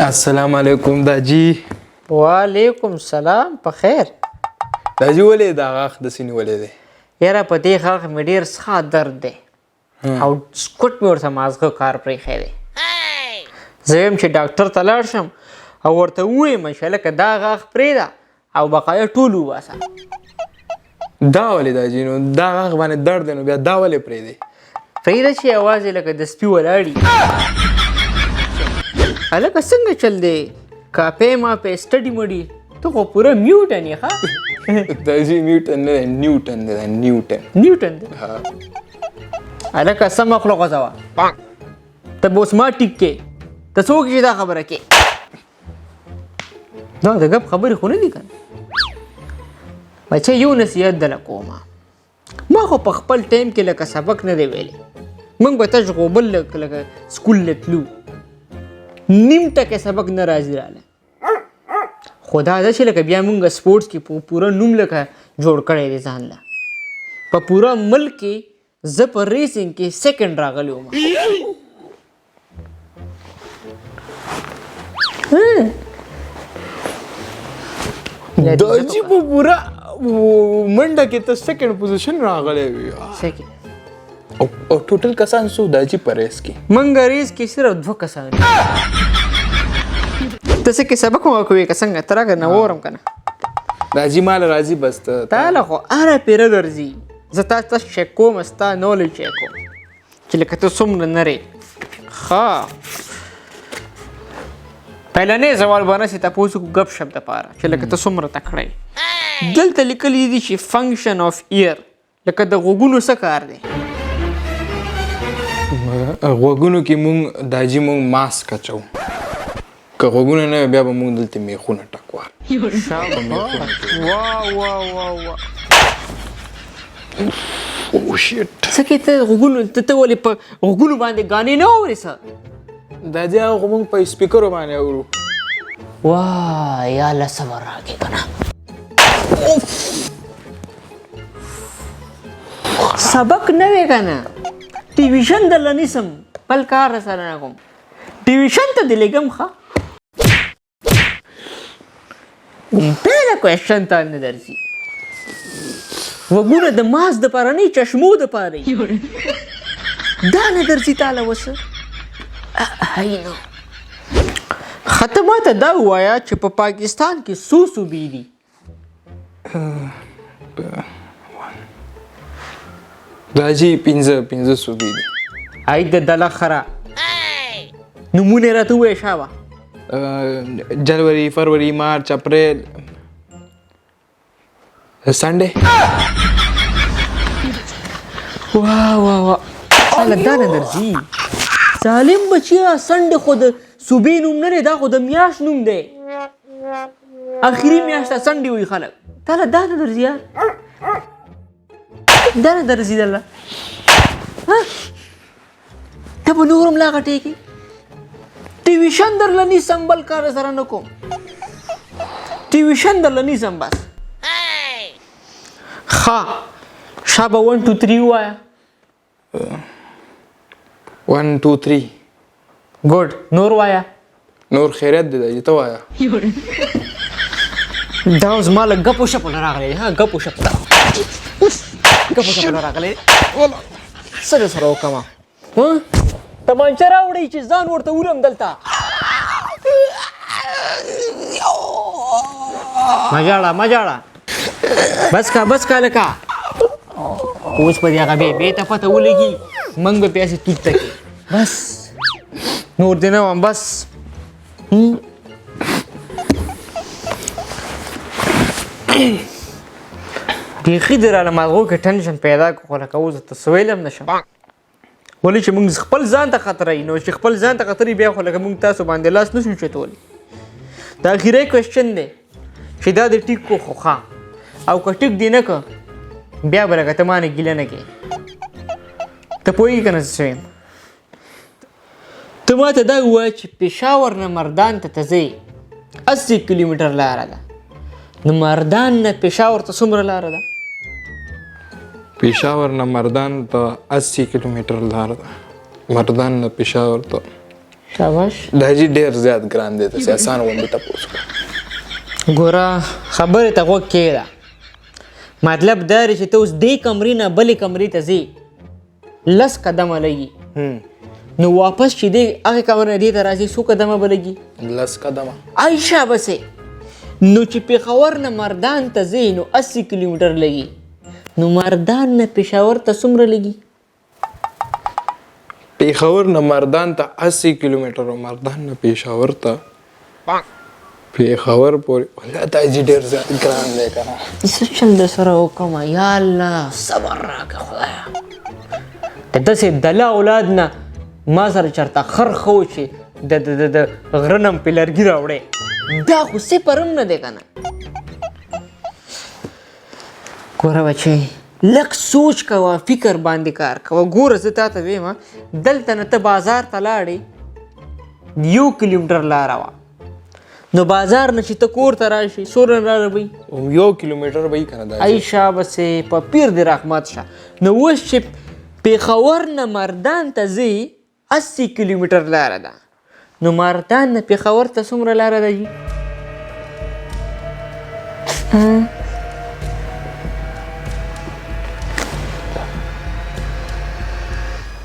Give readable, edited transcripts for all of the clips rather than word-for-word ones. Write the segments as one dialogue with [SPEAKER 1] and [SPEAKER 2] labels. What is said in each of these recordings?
[SPEAKER 1] السلام علیکم داجی.
[SPEAKER 2] وعلیکم سلام. په خیر
[SPEAKER 1] داجی ولې دا غاښ داسې نیولی دی؟
[SPEAKER 2] یاره په دې غاښ مې ډېر څښا درد دی او سکوټ مې ورته مازغه کار پرېښی دی. زه یم چې ډاکټر ته لاړ شم او ورته ووایم چې هلکه دا غاښ پرېږده او بقایا ټول وباسه.
[SPEAKER 1] دا ولې داجی نو دا غاښ باندې درد دی نو بیا دا ولې پرېږدی؟
[SPEAKER 2] پرېږده چې یوازې لکه د سپي ولاړي. هلکه څنګه چل دی؟ کاپی ماپی سټډي مډي ته خو پوره میوټن یې ښه.
[SPEAKER 1] داجی میوټن نه دی، نیوټن دی.
[SPEAKER 2] نیوټن دی. هلکه سمه خوله غځوه. ته به اوس ما ټیک کې ته څوک چې دا خبره کې دا د ګپ خبرې خو نه دي که نه. بچه یو نصیحت دله کومه، ما خو په خپل ټایم کې لکه سبق نه دی ویلی. موږ به تژغوبل لکه سکول له تلو نیم ټکی سبق نه راځي راله. خو دا ده چې لکه بیا موږ سپورټس کې پوره نوم لکه جوړ کړی دی ځان له. په پوره ملک کې زه په ریسینګ کې سیکنډ راغلی وم.
[SPEAKER 1] داجی په پوره منډه کې ته سیکنډ پوزیشن راغلی وي.
[SPEAKER 2] سیکنډ
[SPEAKER 1] او ټوټل کسان څو داجی په ریس کې؟
[SPEAKER 2] موږ ریس کې صرف 2 کسان. ته څه کې سبق وکوې که څنګه؟ ته راکړه نه وورم که نه.
[SPEAKER 1] داجی مال راځي بس ته
[SPEAKER 2] تاله خو هره پیره درځي. زه تا ته چیک کوم ستا نالج چیک کوم چې لکه ته څومره نرې. ښه پهلنی سوال به نسې تپوس وکړو ګپ شپ دپاره چې لکه ته څومره تکړه یې. دلته لیکلي دي چې فنکشن آف ایئر لکه د غوږونو څه کار دی؟
[SPEAKER 1] غوږونو کې مونږ داجی مونږ ماسک اچو. که غوږونه نه بیا به مونږ دلته میخونه ټکوه. او شیټ
[SPEAKER 2] څه کې ته غوږونو ته ولې په غوږونو باندې ګانې نه اورې څه؟
[SPEAKER 1] داجی هغه مونږ په سپیکرو باندې اورو.
[SPEAKER 2] واه یا الله صبر راکړې که نه. سبق نه وی که نه ټیویشن درله نیسم بل کار رسره نه کوم. ټیویشن ته دې لېږم ښه بله کوېشن ته نه درځي. وګونه د ماس دپاره نه چشمو دپاره دا نه درځي تاله وسه. نو ښه ته ماته دا ووایه چې په پاکستان کې څو صوبې دي؟
[SPEAKER 1] داجی 15 صوبې دي.
[SPEAKER 2] ای د دله خره نومونه یې راته ووایه شابه.
[SPEAKER 1] جنوري، فروری، مارچ، اپریل، سنډې.
[SPEAKER 2] واه تاله دا نه درځي. ظالم بچیا سنډې خو د صوبې نوم نه دی، دا خو د میاشت نوم دی. اخري میاشت ته سنډې وایي خلک. تاله دا نه درځي یار، دا نه درځي دله. ته به نورم لا غټېږي. ټیویشن درله نیسم بل کار سره نه کوم. ټیویشن درله نیسم بس. ښه شابه 1 2 3 ووایه.
[SPEAKER 1] 1 2 3
[SPEAKER 2] ګوډ. نور وایه.
[SPEAKER 1] نور خیریت دی داجی ته وایه.
[SPEAKER 2] دا اوس ما له ګپو شپو نه راغلی دی. ګپو شپو نه راغلی. څه در سره وکړمه؟ تمانچه راوړئ چې ځان ورته ورم دلته. مه ژاړه بس کا لکه اوس په دې هغه بې ته پته ولګي موږ به پیسې توت ته کړي. بس نور دې نه وم بس. بیخي د راله ماغو کې ټنشن پیدا کړو خو لکه اوس ته څه ویلی هم نه شم. ولې چې موږ خپل ځان ته خطر وي نو چې خپل ځان ته خطر وي بیا خو لکه موږ تاسو باندې لاس نه شو چتولی. دا اخري کوېشن دی چې دا د ټیک کو خو ښه او که ټیک دې نه که بیا به لکه ته ما نه ګیله نه کوې. ته پوهېږي که نه څه ویم؟ ته ما ته دا ووایه چې پېښور نه مردان ته ځې 80 کیلومتر لاره ده. نو مردان نه پېښور ته څومره لاره ده؟
[SPEAKER 1] پېښور نه مردان ته 80 کیلومتر لاره ده. مردان نه پېښور ته
[SPEAKER 2] شاباش
[SPEAKER 1] داجی ډیر زیات ګران دی تاسې آسان غوندې تپوس کړه
[SPEAKER 2] ګوره خبرې ته غوږ کښېږده مطلب دا دی چې ته اوس دې کمرې نه بلې کمرې ته ځې 10 قدمه لګي نو واپس چې دی هغې کمرې نه دې ته راځي څو قدمه به لګي
[SPEAKER 1] 10 قدمه
[SPEAKER 2] ای شابسې نو چې پېښور نه مردان ته ځې نو 80 کیلومتر لګي نو مردان نه پېښور ته څومره لګي
[SPEAKER 1] پېښور نه مردان ته 80 کیلومتر او مردان نه پېښور ته پېښور پورې والله داجی ډیر زیات ګران دی که نه
[SPEAKER 2] څه چل د سره وکړمه یا الله صبر راکړه خدایه د داسې دله اولاد نه ما سره چېرته خر ښه و چې د غره نه م پې لرګي راوړی دا خو صفر هم نه دی که نه ګوره بچی لږ سوچ کوه فکر باندې کار کوه ګوره زه تا ته ویم دلته نه ته بازار ته لاړې 1 کیلومتر لاره وه نو بازار نه چې ته کور ته راشي څومره لاره به
[SPEAKER 1] 1 کیلومتر به یې که نه داجی
[SPEAKER 2] ای شابسې په پیر دې رحمت شه نو اوس چې پېښور نه مردان ته ځې 80 کیلومتر لاره ده نو مردان نه پېښور ته څومره لاره ده جي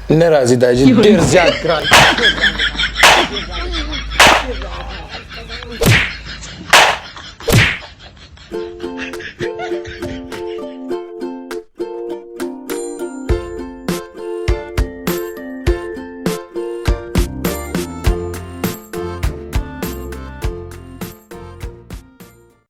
[SPEAKER 1] نه راځي داجی ډیر زیات ګران